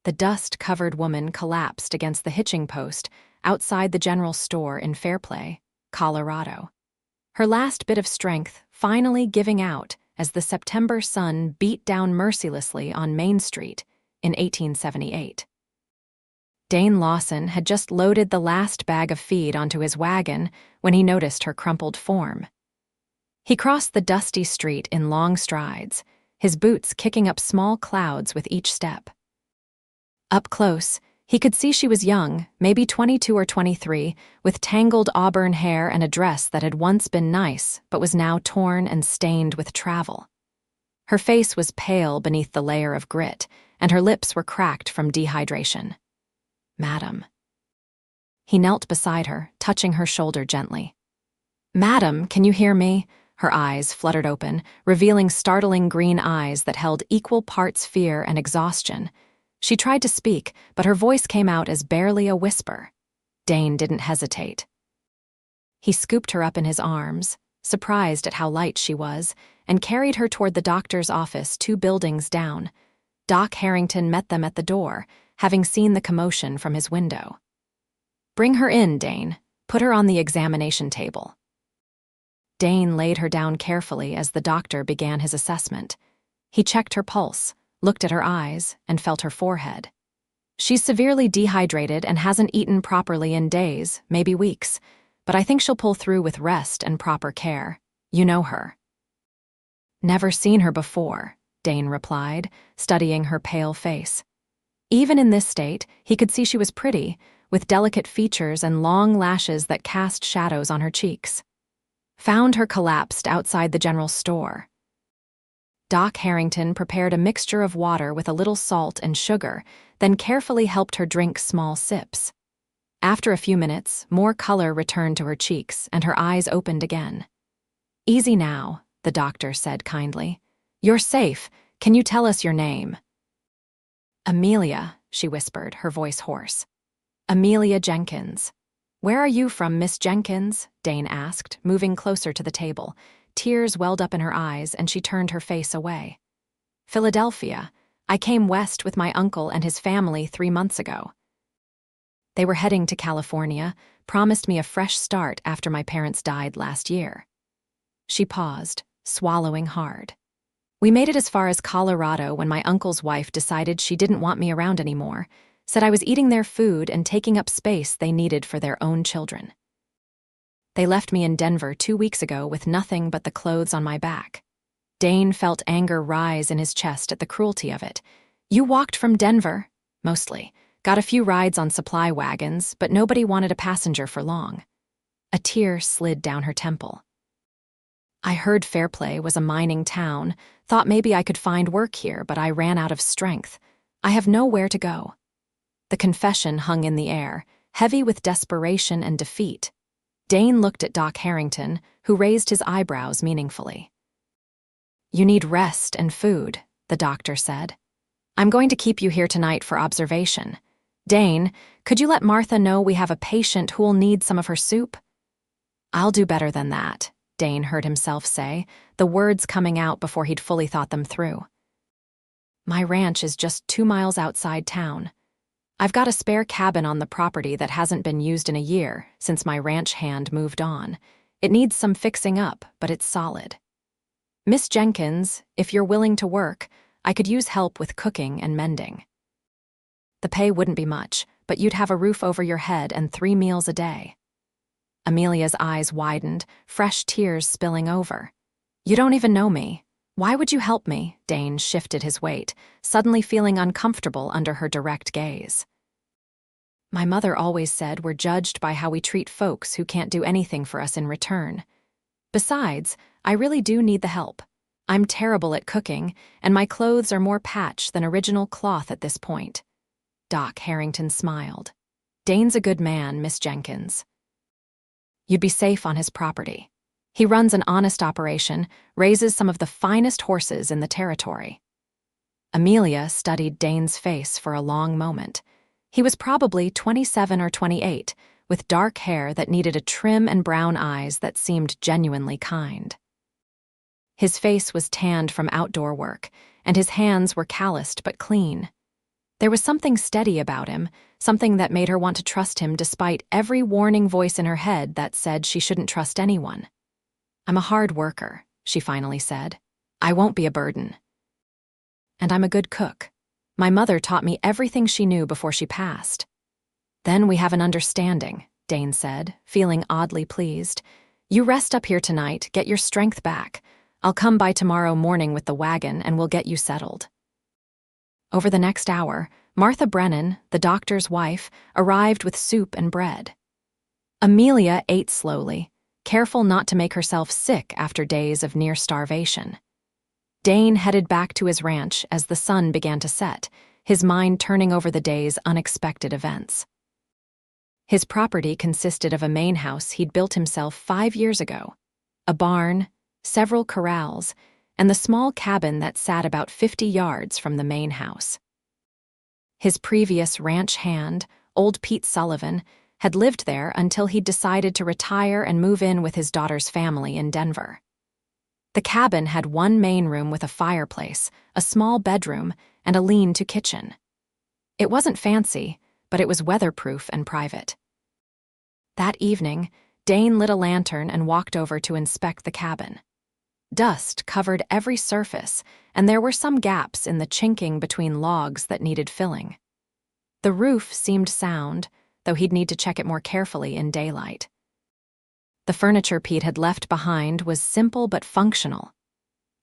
The dust-covered woman collapsed against the hitching post outside the general store in Fairplay, Colorado. Her last bit of strength finally giving out as the September sun beat down mercilessly on Main Street in 1878. Dane Lawson had just loaded the last bag of feed onto his wagon when he noticed her crumpled form. He crossed the dusty street in long strides, his boots kicking up small clouds with each step. Up close, he could see she was young, maybe 22 or 23, with tangled auburn hair and a dress that had once been nice but was now torn and stained with travel. Her face was pale beneath the layer of grit, and her lips were cracked from dehydration. "Madam." He knelt beside her, touching her shoulder gently. "Madam, can you hear me?" Her eyes fluttered open, revealing startling green eyes that held equal parts fear and exhaustion. She tried to speak, but her voice came out as barely a whisper. Dane didn't hesitate. He scooped her up in his arms, surprised at how light she was, and carried her toward the doctor's office 2 buildings down. Doc Harrington met them at the door, having seen the commotion from his window. "Bring her in, Dane. Put her on the examination table." Dane laid her down carefully as the doctor began his assessment. He checked her pulse, looked at her eyes, and felt her forehead. "She's severely dehydrated and hasn't eaten properly in days, maybe weeks, but I think she'll pull through with rest and proper care. You know her." "Never seen her before," Dane replied, studying her pale face. Even in this state, he could see she was pretty, with delicate features and long lashes that cast shadows on her cheeks. "Found her collapsed outside the general store." Doc Harrington prepared a mixture of water with a little salt and sugar, then carefully helped her drink small sips. After a few minutes, more color returned to her cheeks and her eyes opened again. "Easy now," the doctor said kindly. "You're safe. Can you tell us your name?" "Amelia," she whispered, her voice hoarse. "Amelia Jenkins." "Where are you from, Miss Jenkins?" Dane asked, moving closer to the table. Tears welled up in her eyes, and she turned her face away. "Philadelphia. I came west with my uncle and his family 3 months ago. They were heading to California, promised me a fresh start after my parents died last year." She paused, swallowing hard. "We made it as far as Colorado when my uncle's wife decided she didn't want me around anymore, said I was eating their food and taking up space they needed for their own children. They left me in Denver 2 weeks ago with nothing but the clothes on my back." Dane felt anger rise in his chest at the cruelty of it. "You walked from Denver?" "Mostly. Got a few rides on supply wagons, but nobody wanted a passenger for long." A tear slid down her temple. "I heard Fairplay was a mining town, thought maybe I could find work here, but I ran out of strength. I have nowhere to go." The confession hung in the air, heavy with desperation and defeat. Dane looked at Doc Harrington, who raised his eyebrows meaningfully. "You need rest and food," the doctor said. "I'm going to keep you here tonight for observation. Dane, could you let Martha know we have a patient who will need some of her soup?" "I'll do better than that," Dane heard himself say, the words coming out before he'd fully thought them through. "My ranch is just 2 miles outside town. I've got a spare cabin on the property that hasn't been used in a year since my ranch hand moved on. It needs some fixing up, but it's solid. Miss Jenkins, if you're willing to work, I could use help with cooking and mending. The pay wouldn't be much, but you'd have a roof over your head and 3 meals a day." Amelia's eyes widened, fresh tears spilling over. "You don't even know me. Why would you help me?" Dane shifted his weight, suddenly feeling uncomfortable under her direct gaze. "My mother always said we're judged by how we treat folks who can't do anything for us in return. Besides, I really do need the help. I'm terrible at cooking, and my clothes are more patch than original cloth at this point." Doc Harrington smiled. "Dane's a good man, Miss Jenkins. You'd be safe on his property. He runs an honest operation, raises some of the finest horses in the territory." Amelia studied Dane's face for a long moment. He was probably 27 or 28, with dark hair that needed a trim and brown eyes that seemed genuinely kind. His face was tanned from outdoor work, and his hands were calloused but clean. There was something steady about him, something that made her want to trust him despite every warning voice in her head that said she shouldn't trust anyone. "I'm a hard worker," she finally said. "I won't be a burden. And I'm a good cook. My mother taught me everything she knew before she passed." "Then we have an understanding," Dane said, feeling oddly pleased. "You rest up here tonight, get your strength back. I'll come by tomorrow morning with the wagon and we'll get you settled." Over the next hour, Martha Brennan, the doctor's wife, arrived with soup and bread. Amelia ate slowly, careful not to make herself sick after days of near starvation. Dane headed back to his ranch as the sun began to set, his mind turning over the day's unexpected events. His property consisted of a main house he'd built himself 5 years ago, a barn, several corrals, and the small cabin that sat about 50 yards from the main house. His previous ranch hand, old Pete Sullivan, had lived there until he'd decided to retire and move in with his daughter's family in Denver. The cabin had one main room with a fireplace, a small bedroom, and a lean-to kitchen. It wasn't fancy, but it was weatherproof and private. That evening, Dane lit a lantern and walked over to inspect the cabin. Dust covered every surface, and there were some gaps in the chinking between logs that needed filling. The roof seemed sound, though he'd need to check it more carefully in daylight. The furniture Pete had left behind was simple but functional.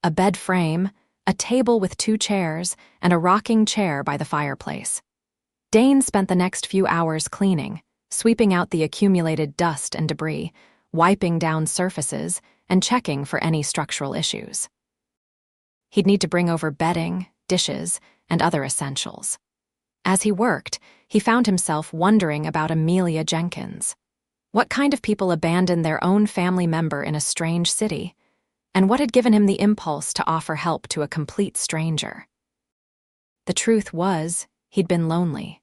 A bed frame, a table with 2 chairs, and a rocking chair by the fireplace. Dane spent the next few hours cleaning, sweeping out the accumulated dust and debris, wiping down surfaces, and checking for any structural issues. He'd need to bring over bedding, dishes, and other essentials. As he worked, he found himself wondering about Amelia Jenkins. What kind of people abandoned their own family member in a strange city? And what had given him the impulse to offer help to a complete stranger? The truth was, he'd been lonely.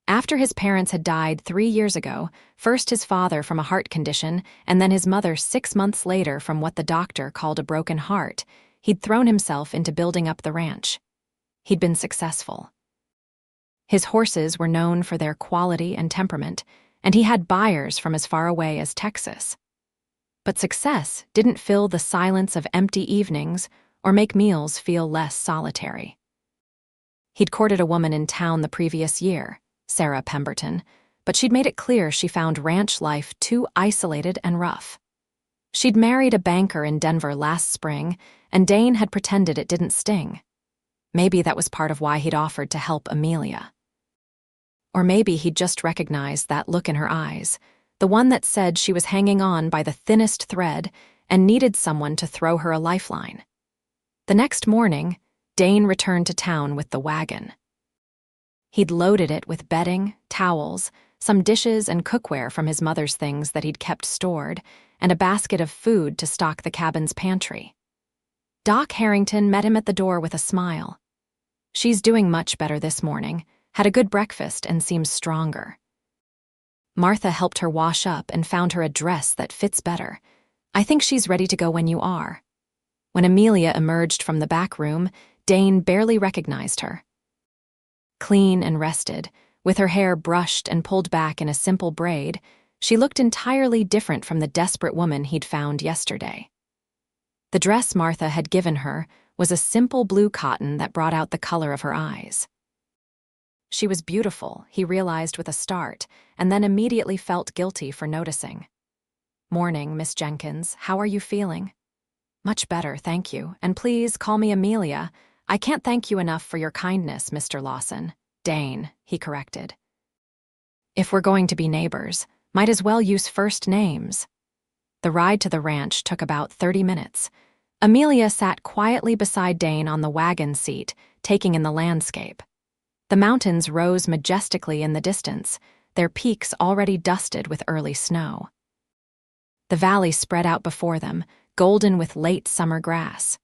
After his parents had died 3 years ago, first his father from a heart condition, and then his mother 6 months later from what the doctor called a broken heart, he'd thrown himself into building up the ranch. He'd been successful. His horses were known for their quality and temperament, and he had buyers from as far away as Texas. But success didn't fill the silence of empty evenings or make meals feel less solitary. He'd courted a woman in town the previous year, Sarah Pemberton, but she'd made it clear she found ranch life too isolated and rough. She'd married a banker in Denver last spring, and Dane had pretended it didn't sting. Maybe that was part of why he'd offered to help Amelia. Or maybe he'd just recognized that look in her eyes, the one that said she was hanging on by the thinnest thread and needed someone to throw her a lifeline. The next morning, Dane returned to town with the wagon. He'd loaded it with bedding, towels, some dishes and cookware from his mother's things that he'd kept stored, and a basket of food to stock the cabin's pantry. Doc Harrington met him at the door with a smile. "She's doing much better this morning, had a good breakfast and seems stronger." Martha helped her wash up and found her a dress that fits better. "I think she's ready to go when you are." When Amelia emerged from the back room, Dane barely recognized her. Clean and rested, with her hair brushed and pulled back in a simple braid, she looked entirely different from the desperate woman he'd found yesterday. The dress Martha had given her was a simple blue cotton that brought out the color of her eyes. She was beautiful, he realized with a start, and then immediately felt guilty for noticing. "Morning, Miss Jenkins. How are you feeling?" "Much better, thank you. And please call me Amelia. I can't thank you enough for your kindness, Mr. Lawson." "Dane," he corrected. "If we're going to be neighbors, might as well use first names." The ride to the ranch took about 30 minutes. Amelia sat quietly beside Dane on the wagon seat, taking in the landscape. The mountains rose majestically in the distance, their peaks already dusted with early snow. The valley spread out before them, golden with late summer grass.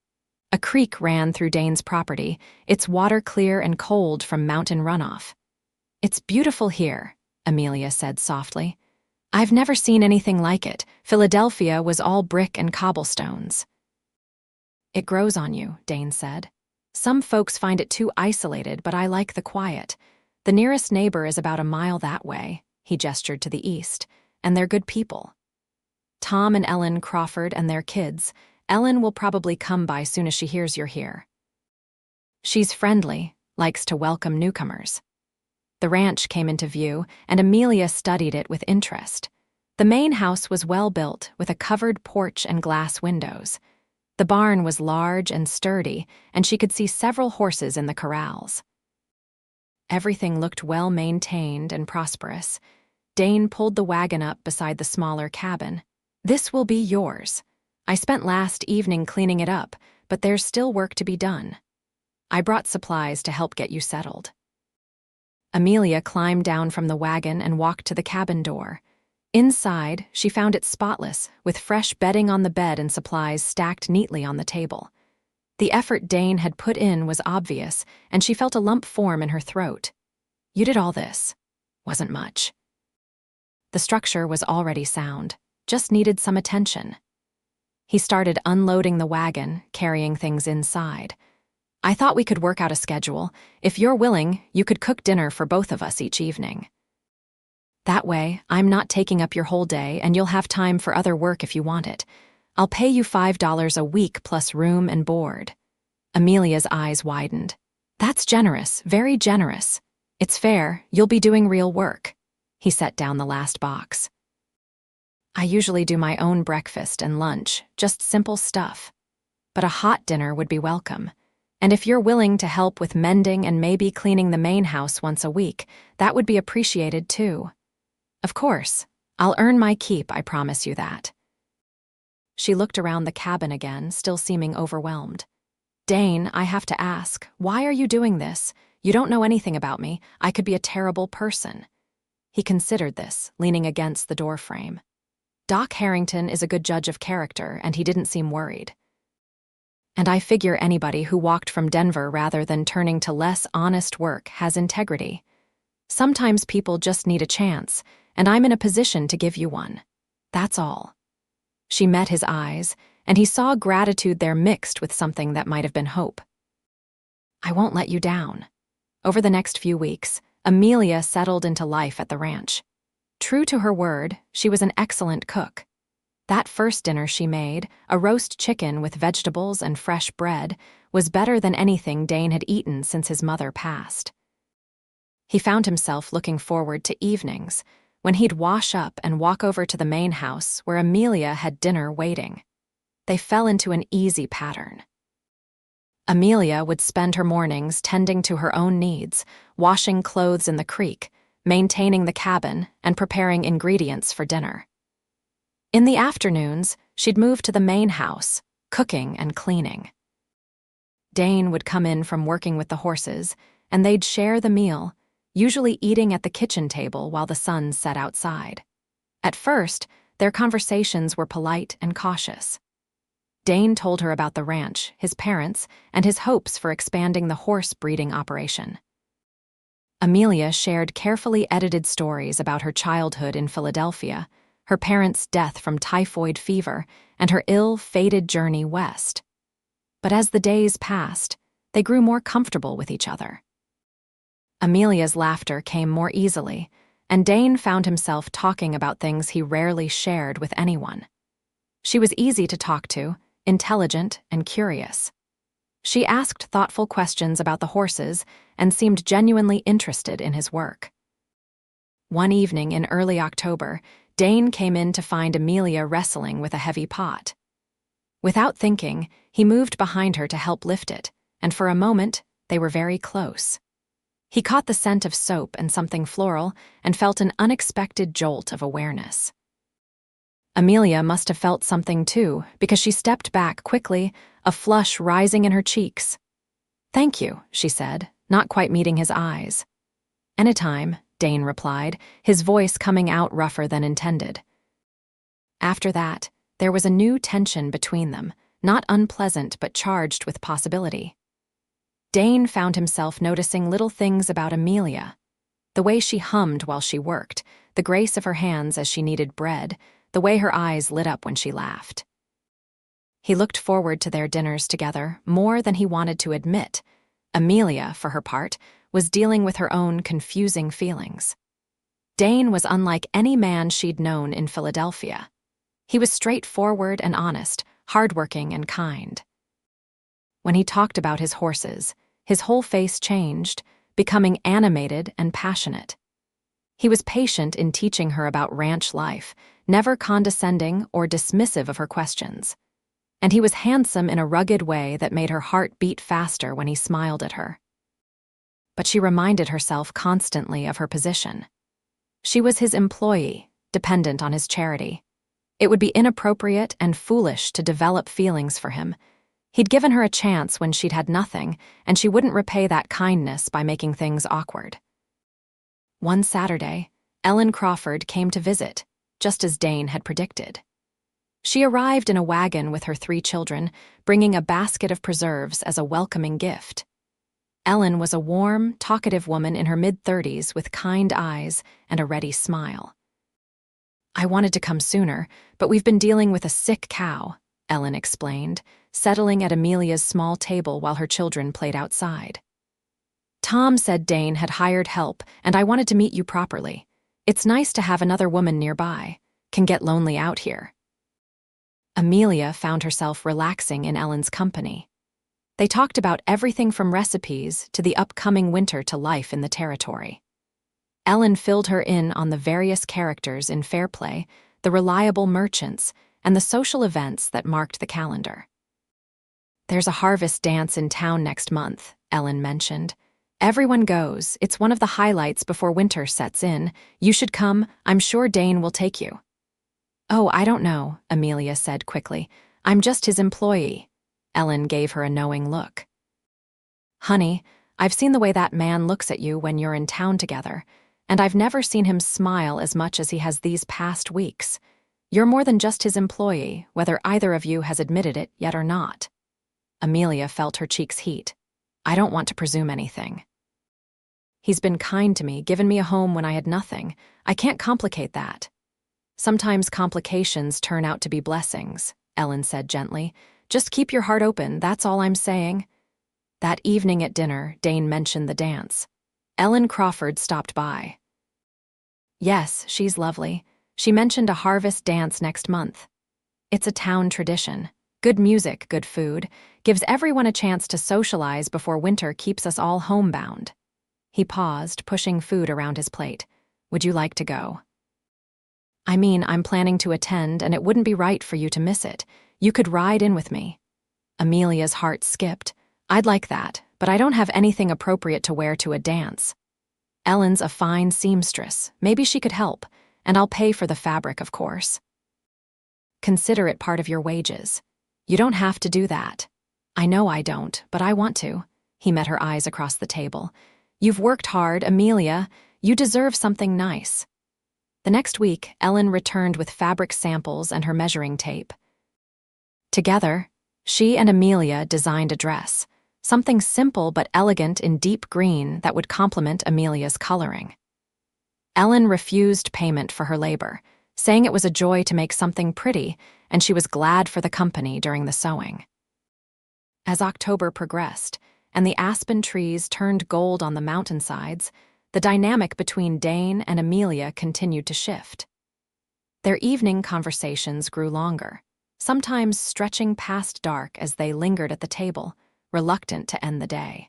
A creek ran through Dane's property, its water clear and cold from mountain runoff. "It's beautiful here," Amelia said softly. "I've never seen anything like it. Philadelphia was all brick and cobblestones." "It grows on you," Dane said. Some folks find it too isolated, but I like the quiet. The nearest neighbor is about a mile that way," he gestured to the east, "and they're good people. Tom and Ellen Crawford and their kids. Ellen will probably come by soon as she hears you're here. She's friendly, likes to welcome newcomers." The ranch came into view, and Amelia studied it with interest. The main house was well built, with a covered porch and glass windows. The barn was large and sturdy, and she could see several horses in the corrals. Everything looked well maintained and prosperous. Dane pulled the wagon up beside the smaller cabin. "This will be yours. I spent last evening cleaning it up, but there's still work to be done. I brought supplies to help get you settled." Amelia climbed down from the wagon and walked to the cabin door. Inside, she found it spotless, with fresh bedding on the bed and supplies stacked neatly on the table. The effort Dane had put in was obvious, and she felt a lump form in her throat. "You did all this. Wasn't much." The structure was already sound, just needed some attention. He started unloading the wagon, carrying things inside. "I thought we could work out a schedule. If you're willing, you could cook dinner for both of us each evening. That way, I'm not taking up your whole day, and you'll have time for other work if you want it. I'll pay you $5 a week plus room and board." Amelia's eyes widened. "That's generous, very generous. It's fair, you'll be doing real work." He set down the last box. "I usually do my own breakfast and lunch, just simple stuff. But a hot dinner would be welcome. And if you're willing to help with mending and maybe cleaning the main house once a week, that would be appreciated too. Of course, I'll earn my keep, I promise you that." She looked around the cabin again, still seeming overwhelmed. "Dane, I have to ask, why are you doing this? You don't know anything about me. I could be a terrible person." He considered this, leaning against the doorframe. Doc Harrington is a good judge of character, and he didn't seem worried. "And I figure anybody who walked from Denver rather than turning to less honest work has integrity. Sometimes people just need a chance, and I'm in a position to give you one. That's all." She met his eyes, and he saw gratitude there mixed with something that might have been hope. "I won't let you down." Over the next few weeks, Amelia settled into life at the ranch. True to her word, she was an excellent cook. That first dinner she made, a roast chicken with vegetables and fresh bread, was better than anything Dane had eaten since his mother passed. He found himself looking forward to evenings, when he'd wash up and walk over to the main house where Amelia had dinner waiting. They fell into an easy pattern. Amelia would spend her mornings tending to her own needs, washing clothes in the creek, maintaining the cabin, and preparing ingredients for dinner. In the afternoons, she'd move to the main house, cooking and cleaning. Dane would come in from working with the horses, and they'd share the meal, usually eating at the kitchen table while the sun set outside. At first, their conversations were polite and cautious. Dane told her about the ranch, his parents, and his hopes for expanding the horse breeding operation. Amelia shared carefully edited stories about her childhood in Philadelphia, her parents' death from typhoid fever, and her ill-fated journey west. But as the days passed, they grew more comfortable with each other. Amelia's laughter came more easily, and Dane found himself talking about things he rarely shared with anyone. She was easy to talk to, intelligent and curious. She asked thoughtful questions about the horses and seemed genuinely interested in his work. One evening in early October, Dane came in to find Amelia wrestling with a heavy pot. Without thinking, he moved behind her to help lift it, and for a moment, they were very close. He caught the scent of soap and something floral and felt an unexpected jolt of awareness. Amelia must have felt something too, because she stepped back quickly, a flush rising in her cheeks. "Thank you," she said, not quite meeting his eyes. "Anytime," Dane replied, his voice coming out rougher than intended. After that, there was a new tension between them, not unpleasant but charged with possibility. Dane found himself noticing little things about Amelia. The way she hummed while she worked, the grace of her hands as she kneaded bread, the way her eyes lit up when she laughed. He looked forward to their dinners together more than he wanted to admit. Amelia, for her part, was dealing with her own confusing feelings. Dane was unlike any man she'd known in Philadelphia. He was straightforward and honest, hardworking and kind. When he talked about his horses, his whole face changed, becoming animated and passionate. He was patient in teaching her about ranch life, never condescending or dismissive of her questions. And he was handsome in a rugged way that made her heart beat faster when he smiled at her. But she reminded herself constantly of her position. She was his employee, dependent on his charity. It would be inappropriate and foolish to develop feelings for him. He'd given her a chance when she'd had nothing, and she wouldn't repay that kindness by making things awkward. One Saturday, Ellen Crawford came to visit, just as Dane had predicted. She arrived in a wagon with her 3 children, bringing a basket of preserves as a welcoming gift. Ellen was a warm, talkative woman in her mid-30s with kind eyes and a ready smile. "I wanted to come sooner, but we've been dealing with a sick cow," Ellen explained, settling at Amelia's small table while her children played outside. "Tom said Dane had hired help, and I wanted to meet you properly. It's nice to have another woman nearby. Can get lonely out here." Amelia found herself relaxing in Ellen's company. They talked about everything from recipes to the upcoming winter to life in the territory. Ellen filled her in on the various characters in Fairplay, the reliable merchants, and the social events that marked the calendar. "There's a harvest dance in town next month," Ellen mentioned. "Everyone goes. It's one of the highlights before winter sets in. You should come. I'm sure Dane will take you." "Oh, I don't know," Amelia said quickly. "I'm just his employee." Ellen gave her a knowing look. "Honey, I've seen the way that man looks at you when you're in town together, and I've never seen him smile as much as he has these past weeks. You're more than just his employee, whether either of you has admitted it yet or not." Amelia felt her cheeks heat. "I don't want to presume anything. He's been kind to me, given me a home when I had nothing. I can't complicate that." "Sometimes complications turn out to be blessings," Ellen said gently. "Just keep your heart open, that's all I'm saying." That evening at dinner, Dane mentioned the dance. Ellen Crawford stopped by. "Yes, she's lovely. She mentioned a harvest dance next month. It's a town tradition. Good music, good food. Gives everyone a chance to socialize before winter keeps us all homebound." He paused, pushing food around his plate. "Would you like to go?" "I mean, I'm planning to attend, and it wouldn't be right for you to miss it. You could ride in with me." Amelia's heart skipped. "I'd like that, but I don't have anything appropriate to wear to a dance. Ellen's a fine seamstress. Maybe she could help, and I'll pay for the fabric, of course." "Consider it part of your wages. You don't have to do that." "I know I don't, but I want to." He met her eyes across the table. "You've worked hard, Amelia. You deserve something nice." The next week, Ellen returned with fabric samples and her measuring tape. Together, she and Amelia designed a dress, something simple but elegant in deep green that would complement Amelia's coloring. Ellen refused payment for her labor, saying it was a joy to make something pretty, and she was glad for the company during the sewing. As October progressed, and the aspen trees turned gold on the mountainsides, the dynamic between Dane and Amelia continued to shift. Their evening conversations grew longer, sometimes stretching past dark as they lingered at the table, reluctant to end the day.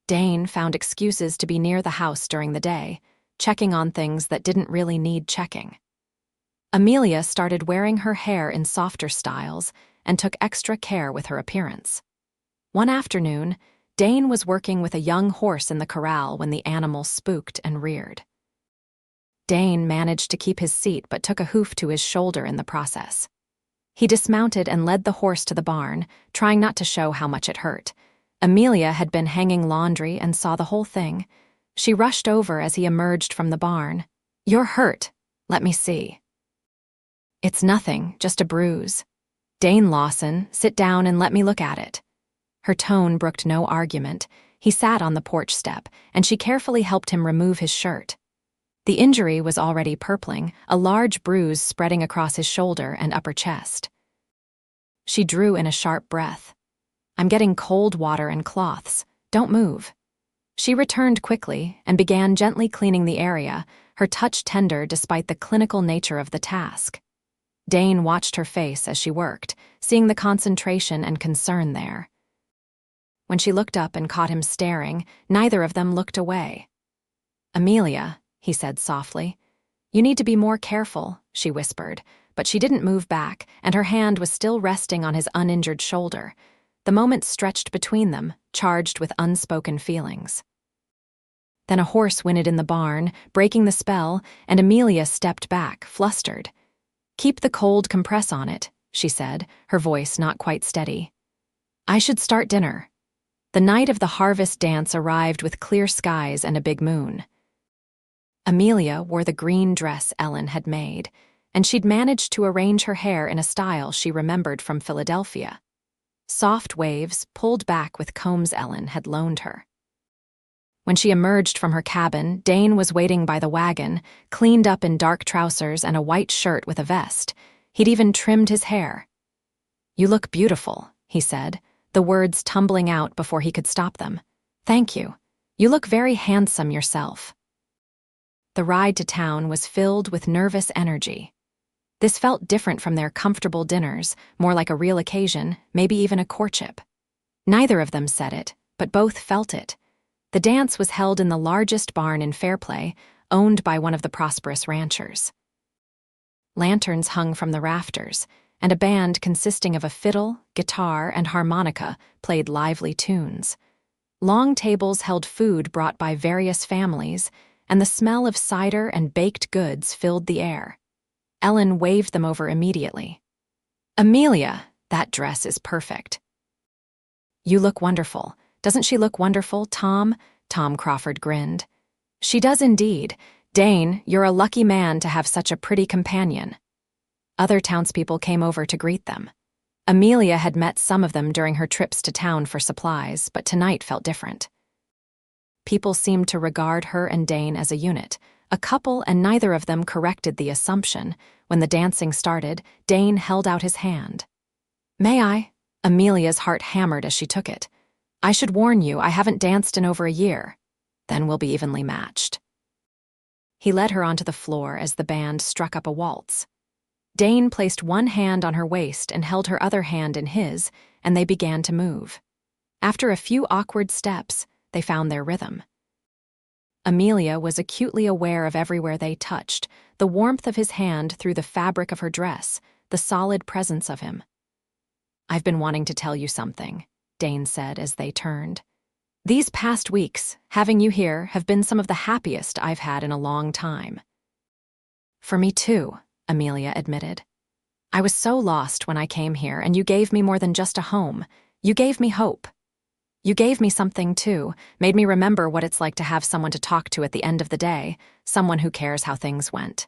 Dane found excuses to be near the house during the day, checking on things that didn't really need checking. Amelia started wearing her hair in softer styles and took extra care with her appearance. One afternoon, Dane was working with a young horse in the corral when the animal spooked and reared. Dane managed to keep his seat but took a hoof to his shoulder in the process. He dismounted and led the horse to the barn, trying not to show how much it hurt. Amelia had been hanging laundry and saw the whole thing. She rushed over as he emerged from the barn. "You're hurt. Let me see." "It's nothing, just a bruise." "Dane Lawson, sit down and let me look at it." Her tone brooked no argument. He sat on the porch step, and she carefully helped him remove his shirt. The injury was already purpling, a large bruise spreading across his shoulder and upper chest. She drew in a sharp breath. I'm getting cold water and cloths. Don't move. She returned quickly and began gently cleaning the area, her touch tender despite the clinical nature of the task. Dane watched her face as she worked, seeing the concentration and concern there. When she looked up and caught him staring, neither of them looked away. Amelia, he said softly. You need to be more careful, she whispered, but she didn't move back, and her hand was still resting on his uninjured shoulder. The moment stretched between them, charged with unspoken feelings. Then a horse whinnied in the barn, breaking the spell, and Amelia stepped back, flustered. Keep the cold compress on it, she said, her voice not quite steady. I should start dinner. The night of the harvest dance arrived with clear skies and a big moon. Amelia wore the green dress Ellen had made, and she'd managed to arrange her hair in a style she remembered from Philadelphia. Soft waves, pulled back with combs Ellen had loaned her. When she emerged from her cabin, Dane was waiting by the wagon, cleaned up in dark trousers and a white shirt with a vest. He'd even trimmed his hair. You look beautiful, he said, the words tumbling out before he could stop them. Thank you. You look very handsome yourself. The ride to town was filled with nervous energy. This felt different from their comfortable dinners, more like a real occasion, maybe even a courtship. Neither of them said it, but both felt it. The dance was held in the largest barn in Fairplay, owned by one of the prosperous ranchers. Lanterns hung from the rafters, and a band consisting of a fiddle, guitar, and harmonica played lively tunes. Long tables held food brought by various families, and the smell of cider and baked goods filled the air. Ellen waved them over immediately. Amelia, that dress is perfect. You look wonderful. Doesn't she look wonderful, Tom? Tom Crawford grinned. She does indeed. Dane, you're a lucky man to have such a pretty companion. Other townspeople came over to greet them. Amelia had met some of them during her trips to town for supplies, but tonight felt different. People seemed to regard her and Dane as a unit, a couple, and neither of them corrected the assumption. When the dancing started, Dane held out his hand. May I? Amelia's heart hammered as she took it. I should warn you, I haven't danced in over a year. Then we'll be evenly matched. He led her onto the floor as the band struck up a waltz. Dane placed one hand on her waist and held her other hand in his, and they began to move. After a few awkward steps, they found their rhythm. Amelia was acutely aware of everywhere they touched, the warmth of his hand through the fabric of her dress, the solid presence of him. I've been wanting to tell you something, Dane said as they turned. These past weeks, having you here, have been some of the happiest I've had in a long time. For me too, Amelia admitted. I was so lost when I came here, and you gave me more than just a home. You gave me hope. You gave me something, too, made me remember what it's like to have someone to talk to at the end of the day, someone who cares how things went.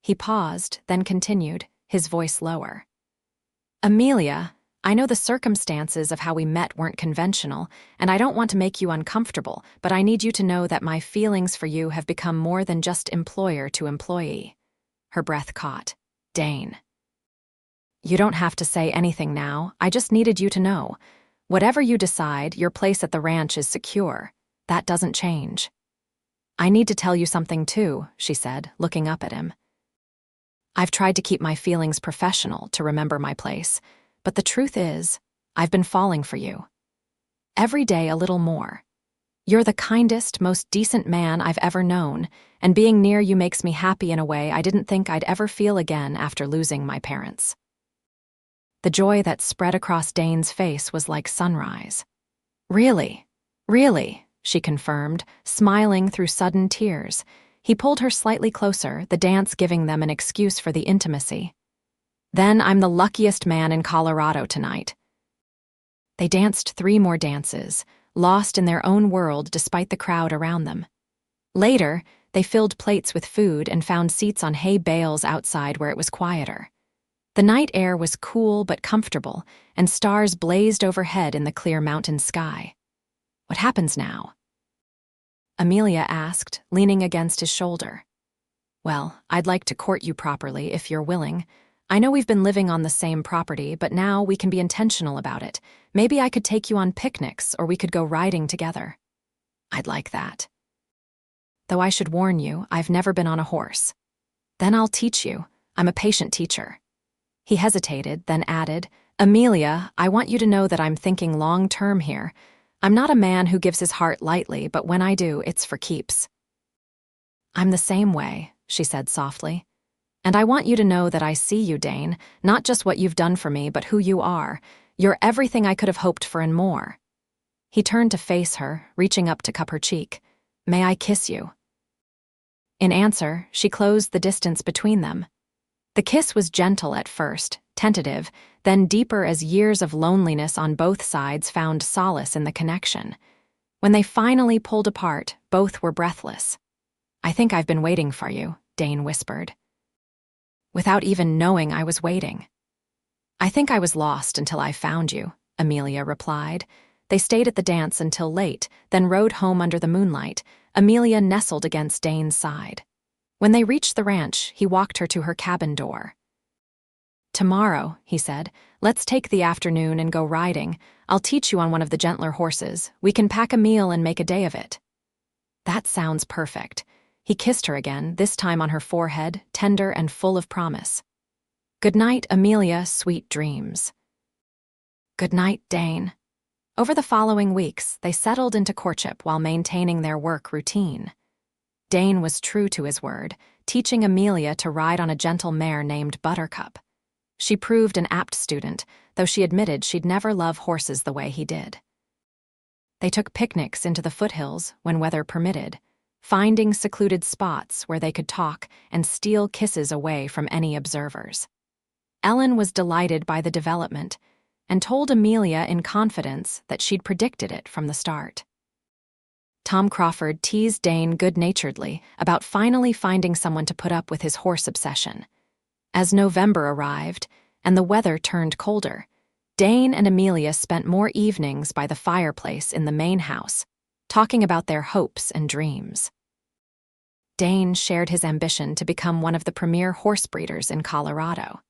He paused, then continued, his voice lower. Amelia, I know the circumstances of how we met weren't conventional, and I don't want to make you uncomfortable, but I need you to know that my feelings for you have become more than just employer to employee. Her breath caught. Dane. You don't have to say anything now, I just needed you to know. Whatever you decide, your place at the ranch is secure. That doesn't change. I need to tell you something too, she said, looking up at him. I've tried to keep my feelings professional to remember my place, but the truth is, I've been falling for you. Every day a little more. You're the kindest, most decent man I've ever known, and being near you makes me happy in a way I didn't think I'd ever feel again after losing my parents. The joy that spread across Dane's face was like sunrise. Really, really, she confirmed, smiling through sudden tears. He pulled her slightly closer, the dance giving them an excuse for the intimacy. Then I'm the luckiest man in Colorado tonight. They danced 3 more dances, lost in their own world despite the crowd around them. Later, they filled plates with food and found seats on hay bales outside where it was quieter. The night air was cool but comfortable, and stars blazed overhead in the clear mountain sky. What happens now? Amelia asked, leaning against his shoulder. Well, I'd like to court you properly if you're willing. I know we've been living on the same property, but now we can be intentional about it. Maybe I could take you on picnics, or we could go riding together. I'd like that. Though I should warn you, I've never been on a horse. Then I'll teach you. I'm a patient teacher. He hesitated, then added, Amelia, I want you to know that I'm thinking long-term here. I'm not a man who gives his heart lightly, but when I do, it's for keeps. I'm the same way, she said softly. And I want you to know that I see you, Dane, not just what you've done for me, but who you are. You're everything I could have hoped for and more. He turned to face her, reaching up to cup her cheek. May I kiss you? In answer, she closed the distance between them. The kiss was gentle at first, tentative, then deeper as years of loneliness on both sides found solace in the connection. When they finally pulled apart, both were breathless. I think I've been waiting for you, Dane whispered. Without even knowing I was waiting. I think I was lost until I found you, Amelia replied. They stayed at the dance until late, then rode home under the moonlight, Amelia nestled against Dane's side. When they reached the ranch, he walked her to her cabin door. Tomorrow, he said, let's take the afternoon and go riding. I'll teach you on one of the gentler horses. We can pack a meal and make a day of it. That sounds perfect. He kissed her again, this time on her forehead, tender and full of promise. Good night, Amelia, sweet dreams. Good night, Dane. Over the following weeks, they settled into courtship while maintaining their work routine. Dane was true to his word, teaching Amelia to ride on a gentle mare named Buttercup. She proved an apt student, though she admitted she'd never love horses the way he did. They took picnics into the foothills when weather permitted, finding secluded spots where they could talk and steal kisses away from any observers. Ellen was delighted by the development and told Amelia in confidence that she'd predicted it from the start. Tom Crawford teased Dane good-naturedly about finally finding someone to put up with his horse obsession. As November arrived and the weather turned colder, Dane and Amelia spent more evenings by the fireplace in the main house, talking about their hopes and dreams. Dane shared his ambition to become one of the premier horse breeders in Colorado.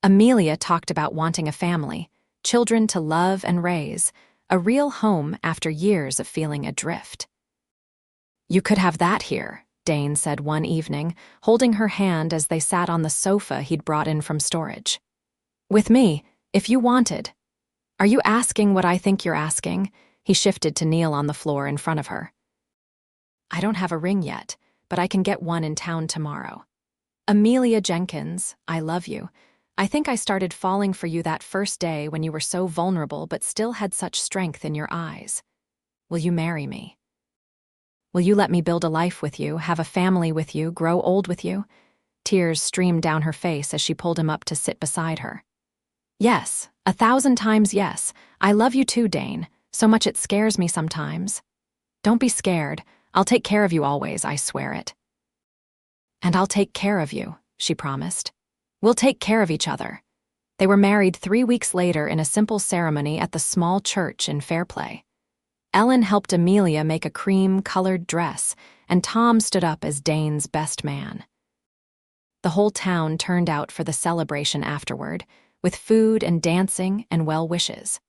Amelia talked about wanting a family, children to love and raise, a real home after years of feeling adrift. You could have that here, Dane said one evening, holding her hand as they sat on the sofa he'd brought in from storage. With me, if you wanted. Are you asking what I think you're asking? He shifted to kneel on the floor in front of her. I don't have a ring yet, but I can get one in town tomorrow. Amelia Jenkins, I love you. I think I started falling for you that first day when you were so vulnerable but still had such strength in your eyes. Will you marry me? Will you let me build a life with you, have a family with you, grow old with you? Tears streamed down her face as she pulled him up to sit beside her. Yes, 1,000 times yes. I love you too, Dane. So much it scares me sometimes. Don't be scared. I'll take care of you always, I swear it. And I'll take care of you, she promised. We'll take care of each other. They were married 3 weeks later in a simple ceremony at the small church in Fairplay. Ellen helped Amelia make a cream-colored dress, and Tom stood up as Dane's best man. The whole town turned out for the celebration afterward, with food and dancing and well wishes.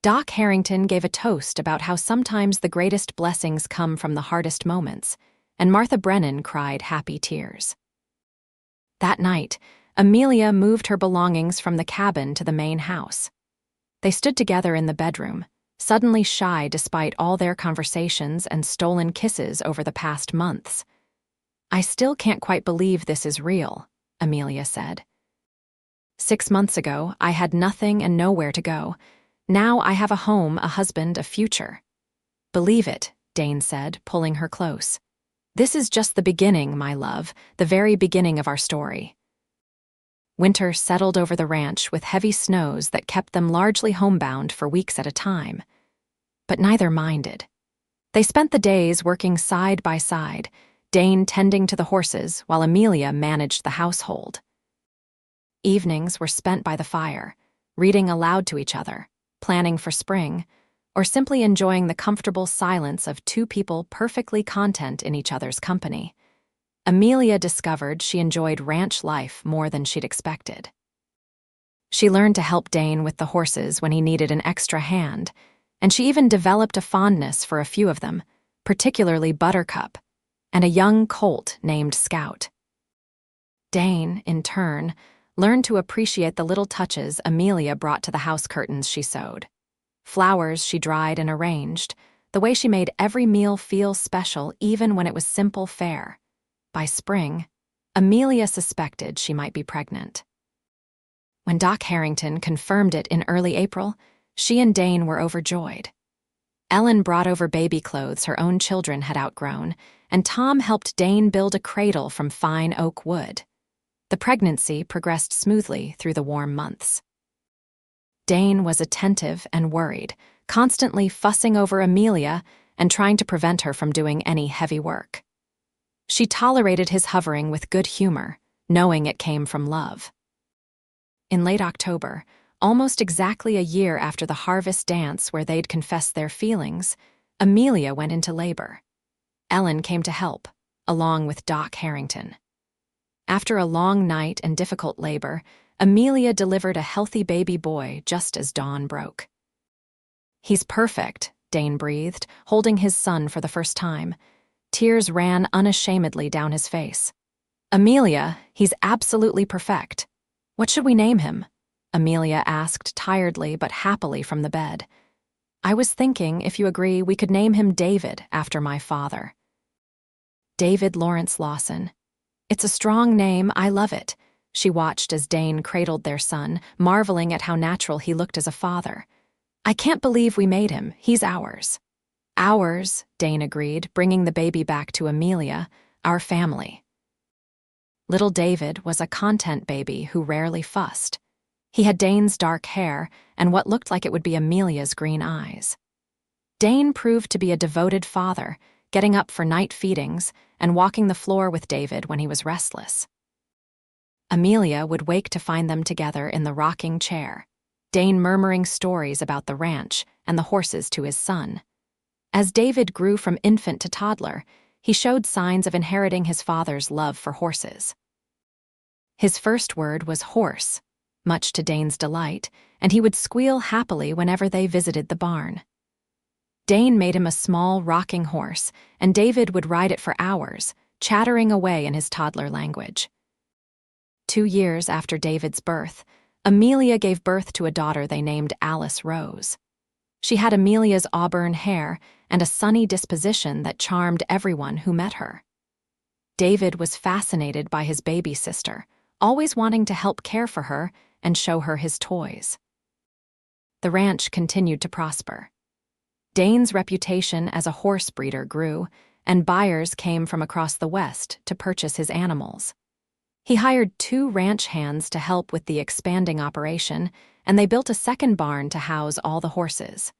Doc Harrington gave a toast about how sometimes the greatest blessings come from the hardest moments, and Martha Brennan cried happy tears. That night, Amelia moved her belongings from the cabin to the main house. They stood together in the bedroom, suddenly shy despite all their conversations and stolen kisses over the past months. I still can't quite believe this is real, Amelia said. 6 months ago, I had nothing and nowhere to go. Now I have a home, a husband, a future. Believe it, Dane said, pulling her close. This is just the beginning, my love, the very beginning of our story. Winter settled over the ranch with heavy snows that kept them largely homebound for weeks at a time. But neither minded. They spent the days working side by side, Dane tending to the horses while Amelia managed the household. Evenings were spent by the fire, reading aloud to each other, planning for spring, or simply enjoying the comfortable silence of two people perfectly content in each other's company. Amelia discovered she enjoyed ranch life more than she'd expected. She learned to help Dane with the horses when he needed an extra hand, and she even developed a fondness for a few of them, particularly Buttercup, and a young colt named Scout. Dane, in turn, learned to appreciate the little touches Amelia brought to the house curtains she sewed. Flowers she dried and arranged, the way she made every meal feel special even when it was simple fare. By spring, Amelia suspected she might be pregnant. When Doc Harrington confirmed it in early April, she and Dane were overjoyed. Ellen brought over baby clothes her own children had outgrown, and Tom helped Dane build a cradle from fine oak wood. The pregnancy progressed smoothly through the warm months. Dane was attentive and worried, constantly fussing over Amelia and trying to prevent her from doing any heavy work. She tolerated his hovering with good humor, knowing it came from love. In late October, almost exactly a year after the harvest dance where they'd confessed their feelings, Amelia went into labor. Ellen came to help, along with Doc Harrington. After a long night and difficult labor, Amelia delivered a healthy baby boy just as dawn broke. "He's perfect," Dane breathed, holding his son for the first time. Tears ran unashamedly down his face. "Amelia, he's absolutely perfect. What should we name him?" Amelia asked tiredly but happily from the bed. "I was thinking, if you agree, we could name him David after my father." David Lawrence Lawson. "It's a strong name, I love it." She watched as Dane cradled their son, marveling at how natural he looked as a father. "I can't believe we made him. He's ours." "Ours," Dane agreed, bringing the baby back to Amelia. "Our family." Little David was a content baby who rarely fussed. He had Dane's dark hair and what looked like it would be Amelia's green eyes. Dane proved to be a devoted father, getting up for night feedings and walking the floor with David when he was restless. Amelia would wake to find them together in the rocking chair, Dane murmuring stories about the ranch and the horses to his son. As David grew from infant to toddler, he showed signs of inheriting his father's love for horses. His first word was horse, much to Dane's delight, and he would squeal happily whenever they visited the barn. Dane made him a small rocking horse, and David would ride it for hours, chattering away in his toddler language. 2 years after David's birth, Amelia gave birth to a daughter they named Alice Rose. She had Amelia's auburn hair and a sunny disposition that charmed everyone who met her. David was fascinated by his baby sister, always wanting to help care for her and show her his toys. The ranch continued to prosper. Dane's reputation as a horse breeder grew, and buyers came from across the West to purchase his animals. He hired 2 ranch hands to help with the expanding operation, and they built a second barn to house all the horses.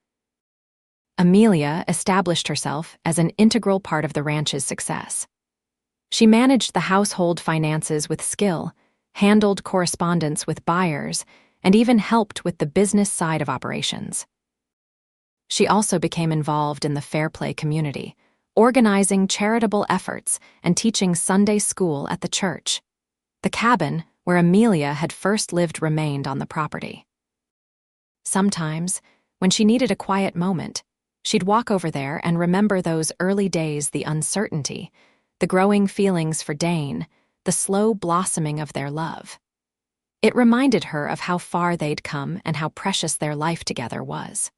Amelia established herself as an integral part of the ranch's success. She managed the household finances with skill, handled correspondence with buyers, and even helped with the business side of operations. She also became involved in the Fairplay community, organizing charitable efforts and teaching Sunday school at the church. The cabin, where Amelia had first lived, remained on the property. Sometimes, when she needed a quiet moment, she'd walk over there and remember those early days, the uncertainty, the growing feelings for Dane, the slow blossoming of their love. It reminded her of how far they'd come and how precious their life together was.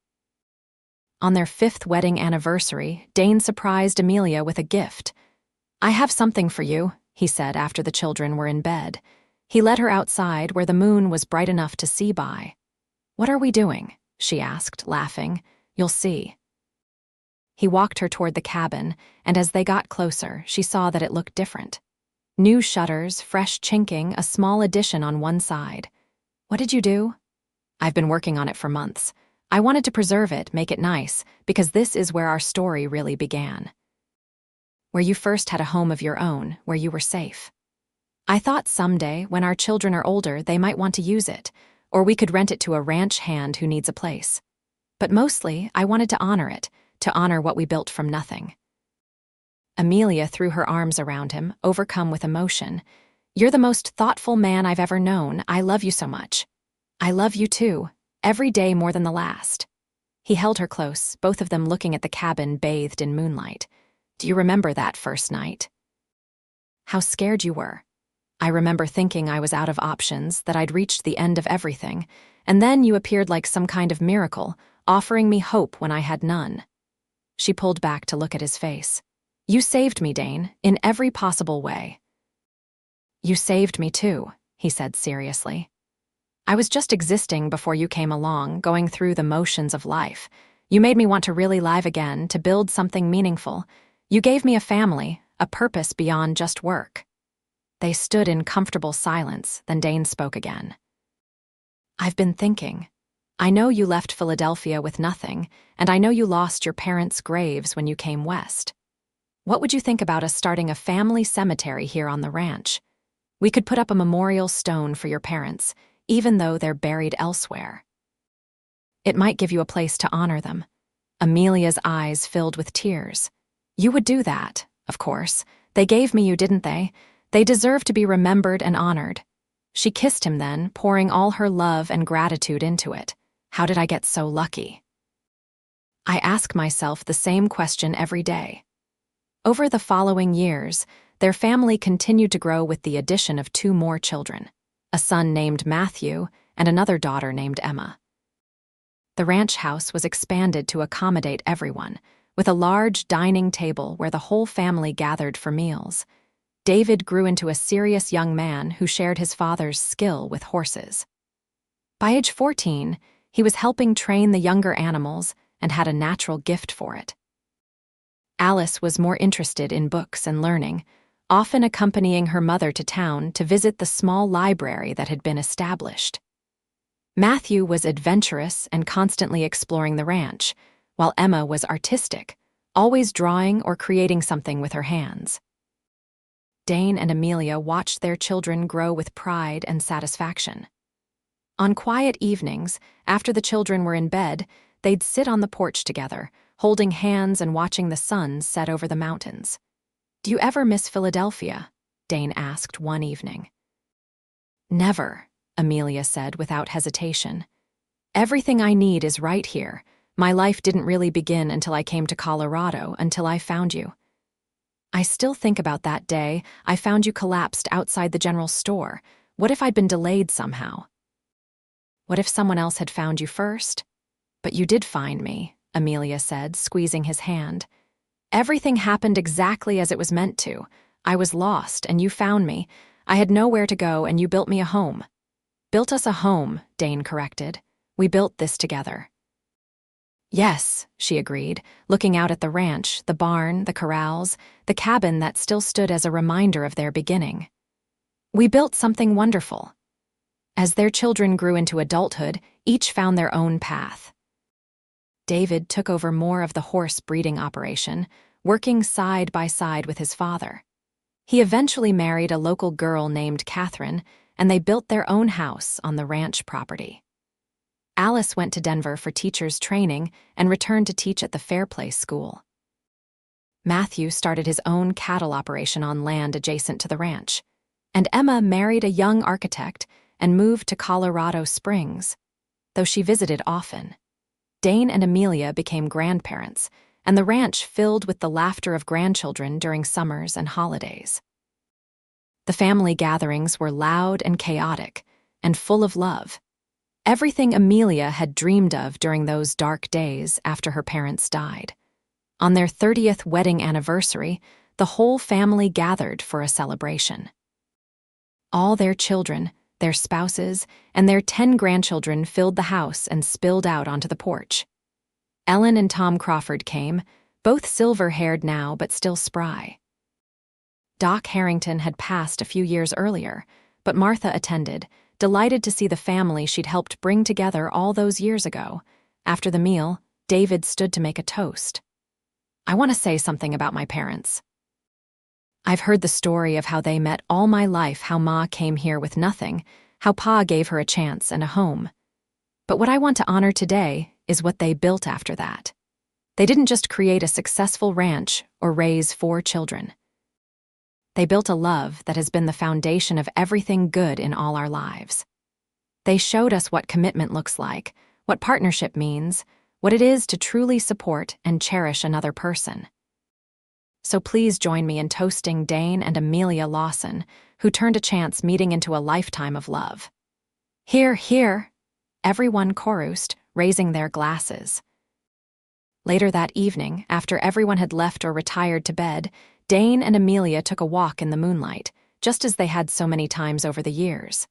On their 5th wedding anniversary, Dane surprised Amelia with a gift. "I have something for you," he said after the children were in bed. He led her outside where the moon was bright enough to see by. "What are we doing?" she asked, laughing. "You'll see." He walked her toward the cabin, and as they got closer, she saw that it looked different. New shutters, fresh chinking, a small addition on one side. "What did you do?" "I've been working on it for months. I wanted to preserve it, make it nice, because this is where our story really began. Where you first had a home of your own, where you were safe. I thought someday, when our children are older, they might want to use it, or we could rent it to a ranch hand who needs a place. But mostly, I wanted to honor it, to honor what we built from nothing." Amelia threw her arms around him, overcome with emotion. "You're the most thoughtful man I've ever known. I love you so much." "I love you too, every day more than the last." He held her close, both of them looking at the cabin bathed in moonlight. "Do you remember that first night? How scared you were. I remember thinking I was out of options, that I'd reached the end of everything, and then you appeared like some kind of miracle, offering me hope when I had none." She pulled back to look at his face. "You saved me, Dane, in every possible way." "You saved me too," he said seriously. "I was just existing before you came along, going through the motions of life. You made me want to really live again, to build something meaningful. You gave me a family, a purpose beyond just work." They stood in comfortable silence, then Dane spoke again. "I've been thinking. I know you left Philadelphia with nothing, and I know you lost your parents' graves when you came west. What would you think about us starting a family cemetery here on the ranch? We could put up a memorial stone for your parents, even though they're buried elsewhere. It might give you a place to honor them." Amelia's eyes filled with tears. "You would do that, of course. They gave me you, didn't they? They deserve to be remembered and honored." She kissed him then, pouring all her love and gratitude into it. "How did I get so lucky?" "I ask myself the same question every day." Over the following years, their family continued to grow with the addition of 2 more children, a son named Matthew and another daughter named Emma. The ranch house was expanded to accommodate everyone, with a large dining table where the whole family gathered for meals. David grew into a serious young man who shared his father's skill with horses. By age 14, he was helping train the younger animals and had a natural gift for it. Alice was more interested in books and learning, often accompanying her mother to town to visit the small library that had been established. Matthew was adventurous and constantly exploring the ranch, while Emma was artistic, always drawing or creating something with her hands. Dane and Amelia watched their children grow with pride and satisfaction. On quiet evenings, after the children were in bed, they'd sit on the porch together, holding hands and watching the sun set over the mountains. "Do you ever miss Philadelphia?" Dane asked one evening. "Never," Amelia said without hesitation. "Everything I need is right here. My life didn't really begin until I came to Colorado, until I found you. I still think about that day I found you collapsed outside the general store. What if I'd been delayed somehow? What if someone else had found you first? But you did find me," Amelia said, squeezing his hand. "Everything happened exactly as it was meant to. I was lost, and you found me. I had nowhere to go, and you built me a home." "Built us a home," Dane corrected. "We built this together." "Yes," she agreed, looking out at the ranch, the barn, the corrals, the cabin that still stood as a reminder of their beginning. "We built something wonderful." As their children grew into adulthood, each found their own path. David took over more of the horse breeding operation, working side by side with his father. He eventually married a local girl named Catherine, and they built their own house on the ranch property. Alice went to Denver for teachers' training and returned to teach at the Fairplay school. Matthew started his own cattle operation on land adjacent to the ranch, and Emma married a young architect and moved to Colorado Springs, though she visited often. Dane and Amelia became grandparents, and the ranch filled with the laughter of grandchildren during summers and holidays. The family gatherings were loud and chaotic, and full of love. Everything Amelia had dreamed of during those dark days after her parents died. On their 30th wedding anniversary, the whole family gathered for a celebration. All their children, their spouses, and their 10 grandchildren filled the house and spilled out onto the porch. Ellen and Tom Crawford came, both silver-haired now but still spry. Doc Harrington had passed a few years earlier, but Martha attended, delighted to see the family she'd helped bring together all those years ago. After the meal, David stood to make a toast. "I want to say something about my parents. I've heard the story of how they met all my life, how Ma came here with nothing, how Pa gave her a chance and a home. But what I want to honor today is what they built after that. They didn't just create a successful ranch or raise 4 children. They built a love that has been the foundation of everything good in all our lives. They showed us what commitment looks like, what partnership means, what it is to truly support and cherish another person. So please join me in toasting Dane and Amelia Lawson, who turned a chance meeting into a lifetime of love. Hear, hear! Everyone chorused, raising their glasses. Later that evening, after everyone had left or retired to bed, Dane and Amelia took a walk in the moonlight, just as they had so many times over the years.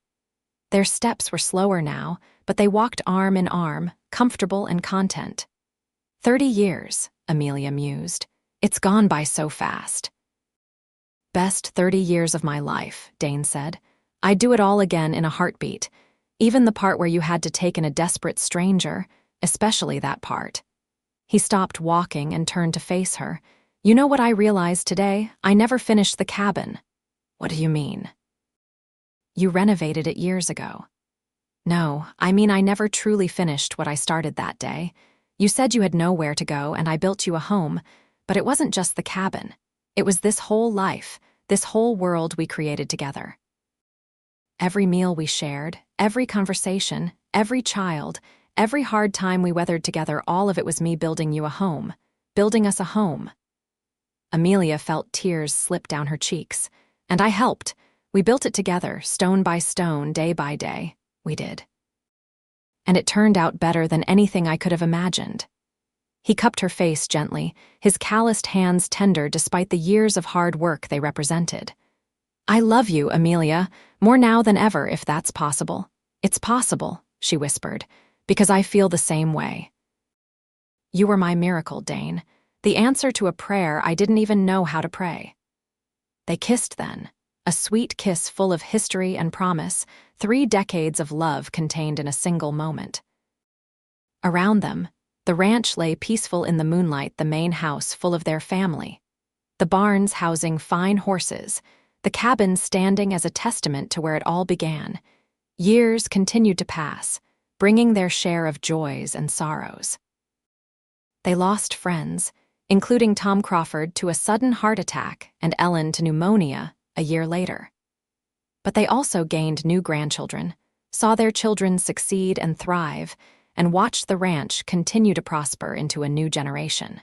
Their steps were slower now, but they walked arm in arm, comfortable and content. 30 years, Amelia mused. It's gone by so fast. Best 30 years of my life, Dane said. I'd do it all again in a heartbeat, even the part where you had to take in a desperate stranger, especially that part. He stopped walking and turned to face her. You know what I realized today? I never finished the cabin. What do you mean? You renovated it years ago. No, I mean I never truly finished what I started that day. You said you had nowhere to go and I built you a home, but it wasn't just the cabin. It was this whole life, this whole world we created together. Every meal we shared, every conversation, every child, every hard time we weathered together, all of it was me building you a home, building us a home. Amelia felt tears slip down her cheeks, and I helped. We built it together, stone by stone, day by day. We did. And it turned out better than anything I could have imagined. He cupped her face gently, his calloused hands tender despite the years of hard work they represented. I love you, Amelia, more now than ever, if that's possible. It's possible, she whispered, because I feel the same way. You were my miracle, Dane, the answer to a prayer I didn't even know how to pray. They kissed then, a sweet kiss full of history and promise, 3 decades of love contained in a single moment. Around them, the ranch lay peaceful in the moonlight, the main house full of their family, the barns housing fine horses, the cabin standing as a testament to where it all began. Years continued to pass, bringing their share of joys and sorrows. They lost friends, including Tom Crawford to a sudden heart attack and Ellen to pneumonia a year later. But they also gained new grandchildren, saw their children succeed and thrive, and watched the ranch continue to prosper into a new generation.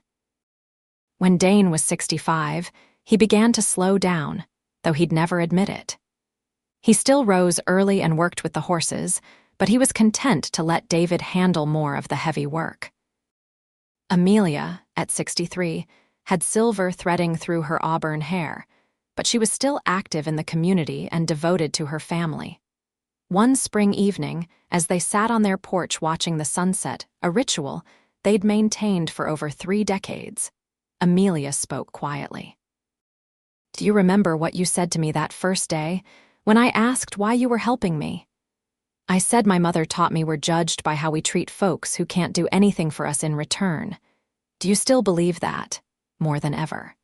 When Dane was 65, he began to slow down, though he'd never admit it. He still rose early and worked with the horses, but he was content to let David handle more of the heavy work. Amelia, at 63, had silver threading through her auburn hair, but she was still active in the community and devoted to her family. One spring evening, as they sat on their porch watching the sunset, a ritual they'd maintained for over 3 decades, Amelia spoke quietly. Do you remember what you said to me that first day, when I asked why you were helping me? I said my mother taught me we're judged by how we treat folks who can't do anything for us in return. Do you still believe that? More than ever.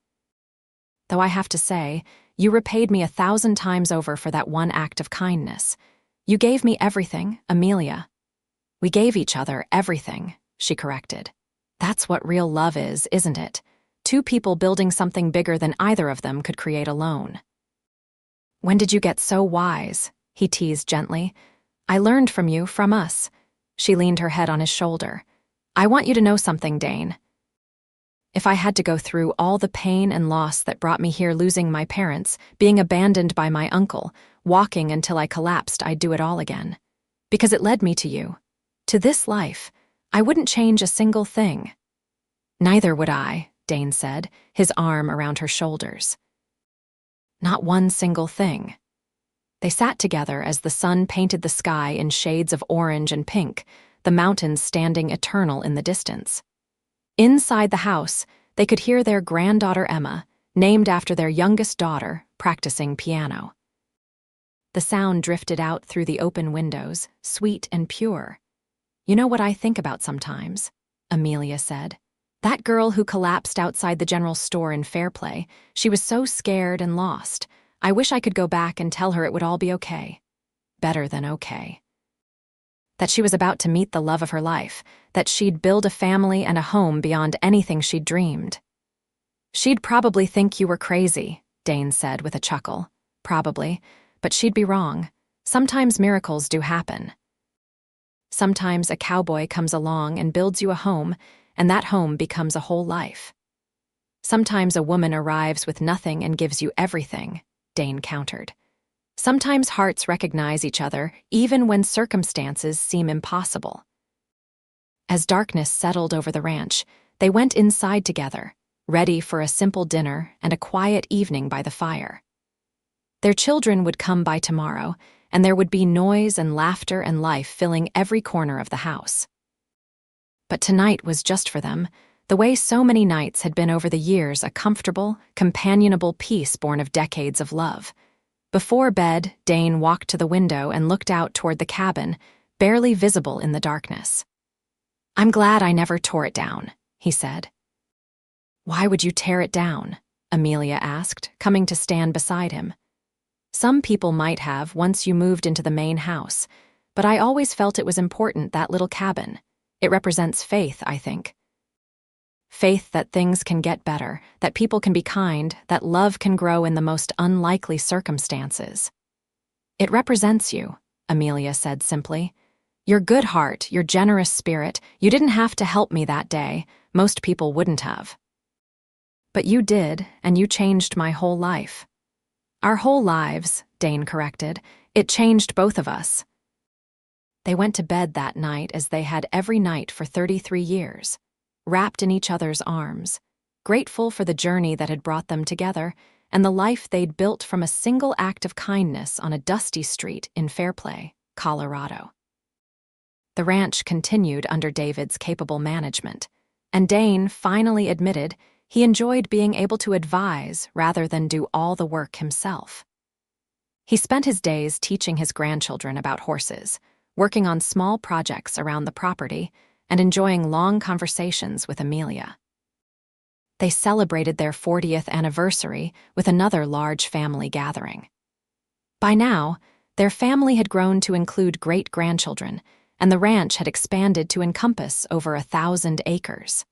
Though I have to say, you repaid me 1,000 times over for that one act of kindness. You gave me everything, Amelia. We gave each other everything, she corrected. That's what real love is, isn't it? 2 people building something bigger than either of them could create alone. When did you get so wise? He teased gently. I learned from you, from us. She leaned her head on his shoulder. I want you to know something, Dane. If I had to go through all the pain and loss that brought me here, losing my parents, being abandoned by my uncle, walking until I collapsed, I'd do it all again. Because it led me to you. To this life. I wouldn't change a single thing. Neither would I, Dane said, his arm around her shoulders. Not one single thing. They sat together as the sun painted the sky in shades of orange and pink, the mountains standing eternal in the distance. Inside the house, they could hear their granddaughter Emma, named after their youngest daughter, practicing piano. The sound drifted out through the open windows, sweet and pure. You know what I think about sometimes, Amelia said. That girl who collapsed outside the general store in Fairplay, she was so scared and lost. I wish I could go back and tell her it would all be okay. Better than okay. That she was about to meet the love of her life, that she'd build a family and a home beyond anything she'd dreamed. She'd probably think you were crazy, Dane said with a chuckle. Probably, but she'd be wrong. Sometimes miracles do happen. Sometimes a cowboy comes along and builds you a home, and that home becomes a whole life. Sometimes a woman arrives with nothing and gives you everything, Dane countered. Sometimes hearts recognize each other even when circumstances seem impossible. As darkness settled over the ranch, they went inside together, ready for a simple dinner and a quiet evening by the fire. Their children would come by tomorrow, and there would be noise and laughter and life filling every corner of the house. But tonight was just for them, the way so many nights had been over the years, a comfortable, companionable peace born of decades of love. Before bed, Dane walked to the window and looked out toward the cabin, barely visible in the darkness. "I'm glad I never tore it down," he said. "Why would you tear it down?" Amelia asked, coming to stand beside him. "Some people might have once you moved into the main house, but I always felt it was important, that little cabin. It represents faith, I think. Faith that things can get better, that people can be kind, that love can grow in the most unlikely circumstances." "It represents you," Amelia said simply. "Your good heart, your generous spirit. You didn't have to help me that day. Most people wouldn't have. But you did, and you changed my whole life." "Our whole lives," Dane corrected. "It changed both of us." They went to bed that night as they had every night for 33 years, wrapped in each other's arms, grateful for the journey that had brought them together and the life they'd built from a single act of kindness on a dusty street in Fairplay, Colorado. The ranch continued under David's capable management, and Dane finally admitted he enjoyed being able to advise rather than do all the work himself. He spent his days teaching his grandchildren about horses, working on small projects around the property, and enjoying long conversations with Amelia. They celebrated their 40th anniversary with another large family gathering. By now, their family had grown to include great-grandchildren, and the ranch had expanded to encompass over 1,000 acres.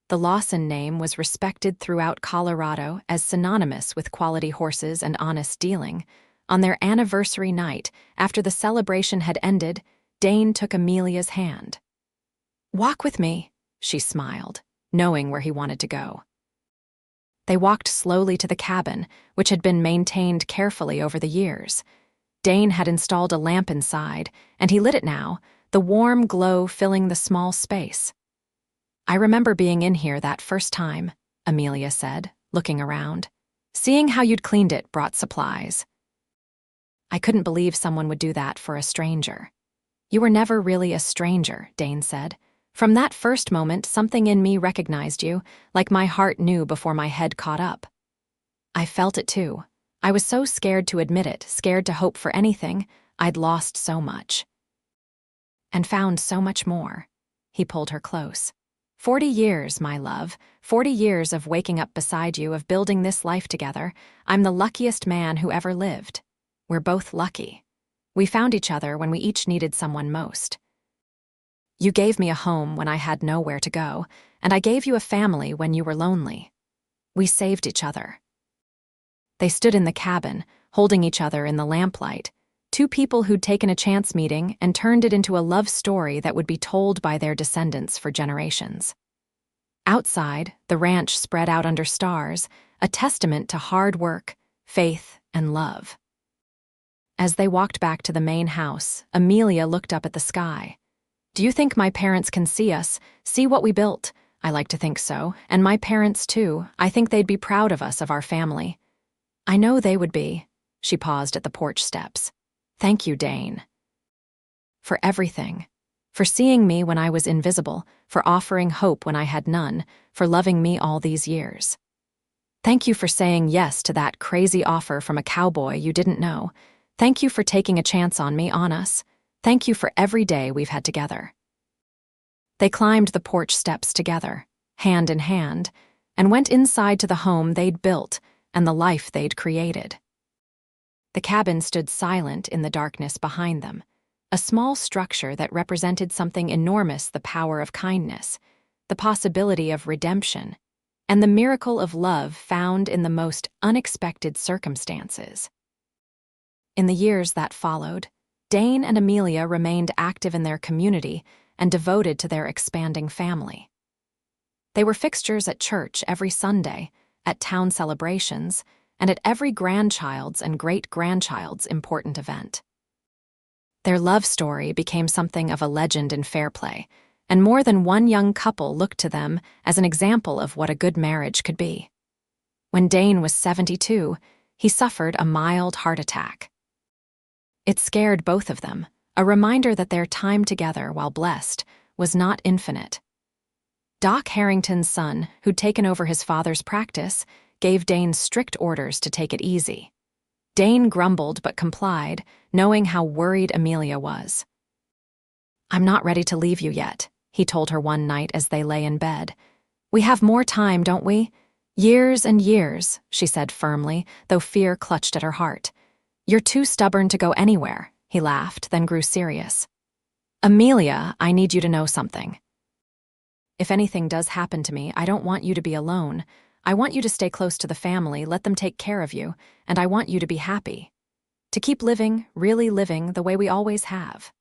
The Lawson name was respected throughout Colorado as synonymous with quality horses and honest dealing. On their anniversary night, after the celebration had ended, Dane took Amelia's hand. "Walk with me," she smiled, knowing where he wanted to go. They walked slowly to the cabin, which had been maintained carefully over the years. Dane had installed a lamp inside, and he lit it now, the warm glow filling the small space. "I remember being in here that first time," Amelia said, looking around. "Seeing how you'd cleaned it brought supplies. I couldn't believe someone would do that for a stranger." "You were never really a stranger," Dane said. "From that first moment, something in me recognized you, like my heart knew before my head caught up. I felt it too. I was so scared to admit it, scared to hope for anything. I'd lost so much. And found so much more." He pulled her close. 40 years, my love, 40 years of waking up beside you, of building this life together. I'm the luckiest man who ever lived. We're both lucky. We found each other when we each needed someone most. You gave me a home when I had nowhere to go, and I gave you a family when you were lonely. We saved each other." They stood in the cabin, holding each other in the lamplight, two people who'd taken a chance meeting and turned it into a love story that would be told by their descendants for generations. Outside, the ranch spread out under stars, a testament to hard work, faith, and love. As they walked back to the main house, Amelia looked up at the sky. "Do you think my parents can see us, see what we built? I like to think so, and my parents too. I think they'd be proud of us, of our family." "I know they would be." She paused at the porch steps. "Thank you, Dane. For everything. For seeing me when I was invisible, for offering hope when I had none, for loving me all these years. Thank you for saying yes to that crazy offer from a cowboy you didn't know. Thank you for taking a chance on me, on us. Thank you for every day we've had together." They climbed the porch steps together, hand in hand, and went inside to the home they'd built and the life they'd created. The cabin stood silent in the darkness behind them, a small structure that represented something enormous: the power of kindness, the possibility of redemption, and the miracle of love found in the most unexpected circumstances. In the years that followed, Dane and Amelia remained active in their community and devoted to their expanding family. They were fixtures at church every Sunday, at town celebrations, and at every grandchild's and great-grandchild's important event. Their love story became something of a legend in Fairplay, and more than one young couple looked to them as an example of what a good marriage could be. When Dane was 72, he suffered a mild heart attack. It scared both of them, a reminder that their time together, while blessed, was not infinite. Doc Harrington's son, who'd taken over his father's practice, gave Dane strict orders to take it easy. Dane grumbled but complied, knowing how worried Amelia was. "I'm not ready to leave you yet," he told her one night as they lay in bed. "We have more time, don't we?" "Years and years," she said firmly, though fear clutched at her heart. "You're too stubborn to go anywhere," he laughed, then grew serious. "Amelia, I need you to know something. If anything does happen to me, I don't want you to be alone. I want you to stay close to the family, let them take care of you, and I want you to be happy. To keep living, really living, the way we always have."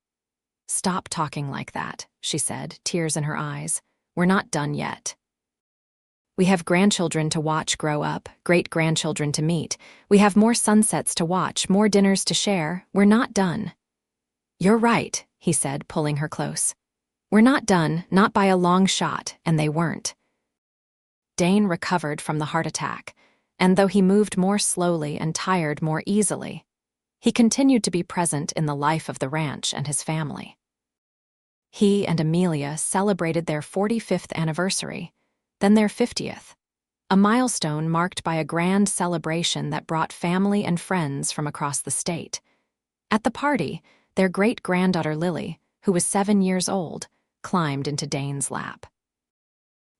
"Stop talking like that," she said, tears in her eyes. "We're not done yet. We have grandchildren to watch grow up, great-grandchildren to meet. We have more sunsets to watch, more dinners to share. We're not done." "You're right," he said, pulling her close. "We're not done, not by a long shot," and they weren't. Dane recovered from the heart attack, and though he moved more slowly and tired more easily, he continued to be present in the life of the ranch and his family. He and Amelia celebrated their 45th anniversary, then their 50th, a milestone marked by a grand celebration that brought family and friends from across the state. At the party, their great-granddaughter Lily, who was 7 years old, climbed into Dane's lap.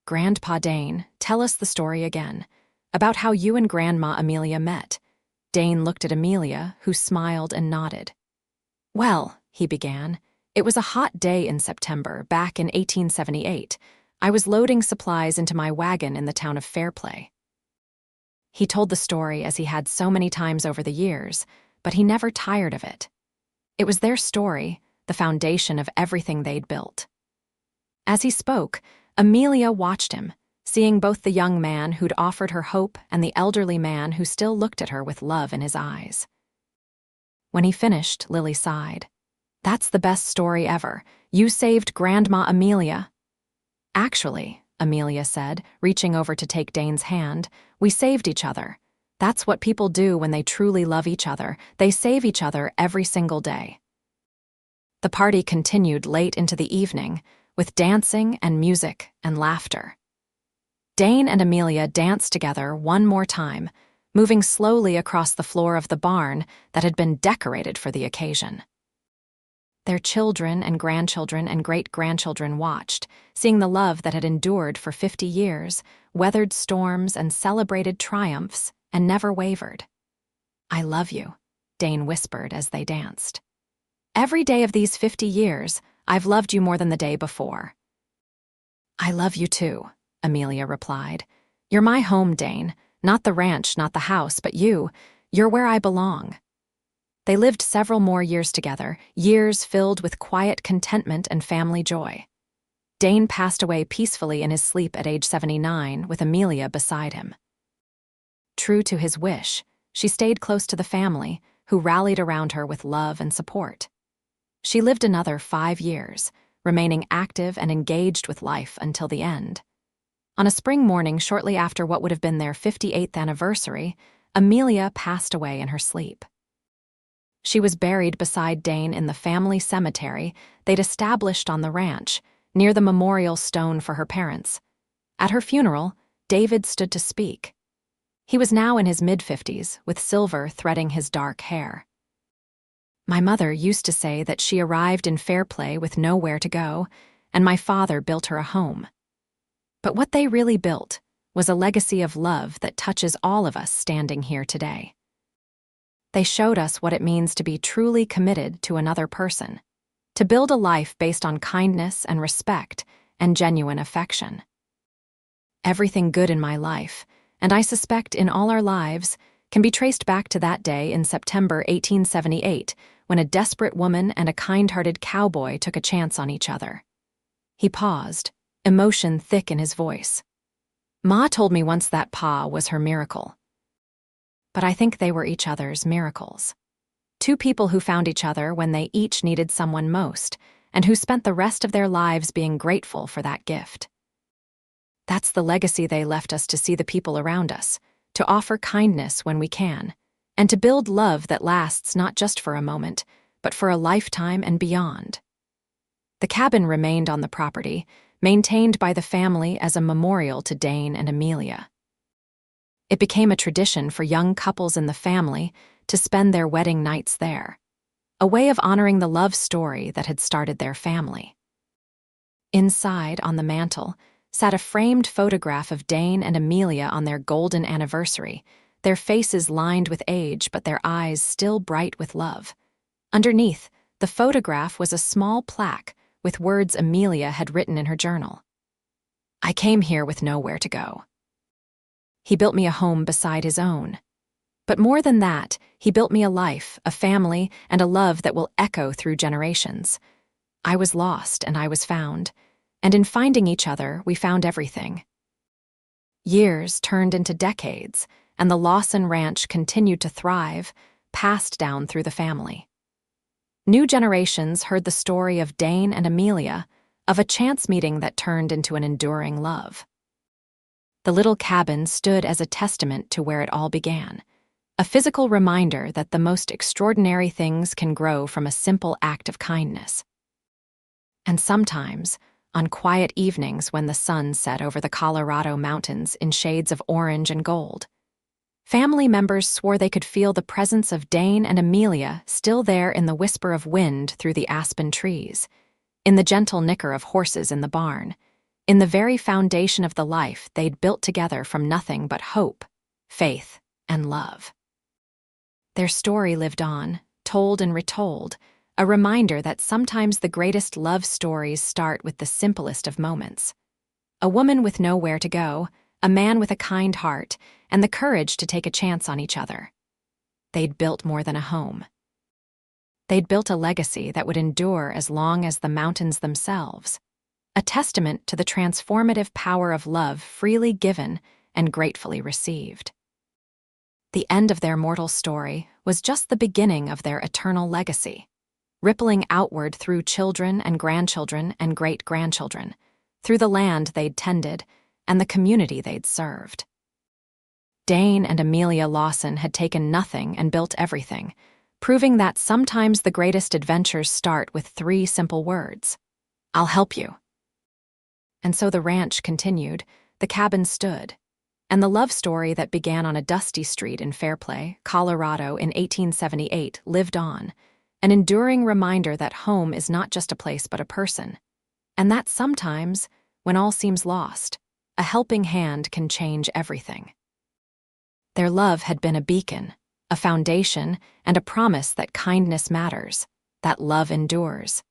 "Grandpa Dane, tell us the story again, about how you and Grandma Amelia met." Dane looked at Amelia, who smiled and nodded. "Well," he began, "it was a hot day in September, back in 1878. I was loading supplies into my wagon in the town of Fairplay." He told the story as he had so many times over the years, but he never tired of it. It was their story, the foundation of everything they'd built. As he spoke, Amelia watched him, seeing both the young man who'd offered her hope and the elderly man who still looked at her with love in his eyes. When he finished, Lily sighed. "That's the best story ever. You saved Grandma Amelia." "Actually," Amelia said, reaching over to take Dane's hand, "we saved each other. That's what people do when they truly love each other. They save each other every single day." The party continued late into the evening, with dancing and music and laughter. Dane and Amelia danced together one more time, moving slowly across the floor of the barn that had been decorated for the occasion. Their children and grandchildren and great-grandchildren watched, seeing the love that had endured for 50 years, weathered storms and celebrated triumphs, and never wavered. "I love you," Dane whispered as they danced. "Every day of these 50 years, I've loved you more than the day before." "I love you too," Amelia replied. "You're my home, Dane. Not the ranch, not the house, but you. You're where I belong." They lived several more years together, years filled with quiet contentment and family joy. Dane passed away peacefully in his sleep at age 79, with Amelia beside him. True to his wish, she stayed close to the family, who rallied around her with love and support. She lived another 5 years, remaining active and engaged with life until the end. On a spring morning shortly after what would have been their 58th anniversary, Amelia passed away in her sleep. She was buried beside Dane in the family cemetery they'd established on the ranch, near the memorial stone for her parents. At her funeral, David stood to speak. He was now in his mid-50s, with silver threading his dark hair. "My mother used to say that she arrived in Fairplay with nowhere to go, and my father built her a home. But what they really built was a legacy of love that touches all of us standing here today. They showed us what it means to be truly committed to another person, to build a life based on kindness and respect and genuine affection. Everything good in my life, and I suspect in all our lives, can be traced back to that day in September 1878, when a desperate woman and a kind-hearted cowboy took a chance on each other. He paused, emotion thick in his voice. Ma told me once that Pa was her miracle. But I think they were each other's miracles. Two people who found each other when they each needed someone most, and who spent the rest of their lives being grateful for that gift. That's the legacy they left us, to see the people around us, to offer kindness when we can, and to build love that lasts not just for a moment, but for a lifetime and beyond. The cabin remained on the property, maintained by the family as a memorial to Dane and Amelia. It became a tradition for young couples in the family to spend their wedding nights there, a way of honoring the love story that had started their family. Inside, on the mantel, sat a framed photograph of Dane and Amelia on their golden anniversary, their faces lined with age but their eyes still bright with love. Underneath, the photograph was a small plaque with words Amelia had written in her journal. "I came here with nowhere to go. He built me a home beside his own. But more than that, he built me a life, a family, and a love that will echo through generations. I was lost and I was found, and in finding each other, we found everything." Years turned into decades, and the Lawson Ranch continued to thrive, passed down through the family. New generations heard the story of Dane and Amelia, of a chance meeting that turned into an enduring love. The little cabin stood as a testament to where it all began, a physical reminder that the most extraordinary things can grow from a simple act of kindness. And sometimes, on quiet evenings when the sun set over the Colorado mountains in shades of orange and gold, family members swore they could feel the presence of Dane and Amelia still there, in the whisper of wind through the aspen trees, in the gentle nicker of horses in the barn, in the very foundation of the life they'd built together from nothing but hope, faith, and love. Their story lived on, told and retold, a reminder that sometimes the greatest love stories start with the simplest of moments. A woman with nowhere to go, a man with a kind heart, and the courage to take a chance on each other. They'd built more than a home. They'd built a legacy that would endure as long as the mountains themselves, a testament to the transformative power of love freely given and gratefully received. The end of their mortal story was just the beginning of their eternal legacy, rippling outward through children and grandchildren and great-grandchildren, through the land they'd tended and the community they'd served. Dane and Amelia Lawson had taken nothing and built everything, proving that sometimes the greatest adventures start with 3 simple words: "I'll help you." And so the ranch continued, the cabin stood, and the love story that began on a dusty street in Fairplay, Colorado in 1878 lived on, an enduring reminder that home is not just a place but a person, and that sometimes, when all seems lost, a helping hand can change everything. Their love had been a beacon, a foundation, and a promise that kindness matters, that love endures,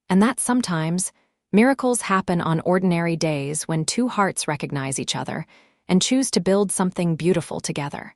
and that sometimes miracles happen on ordinary days when 2 hearts recognize each other and choose to build something beautiful together.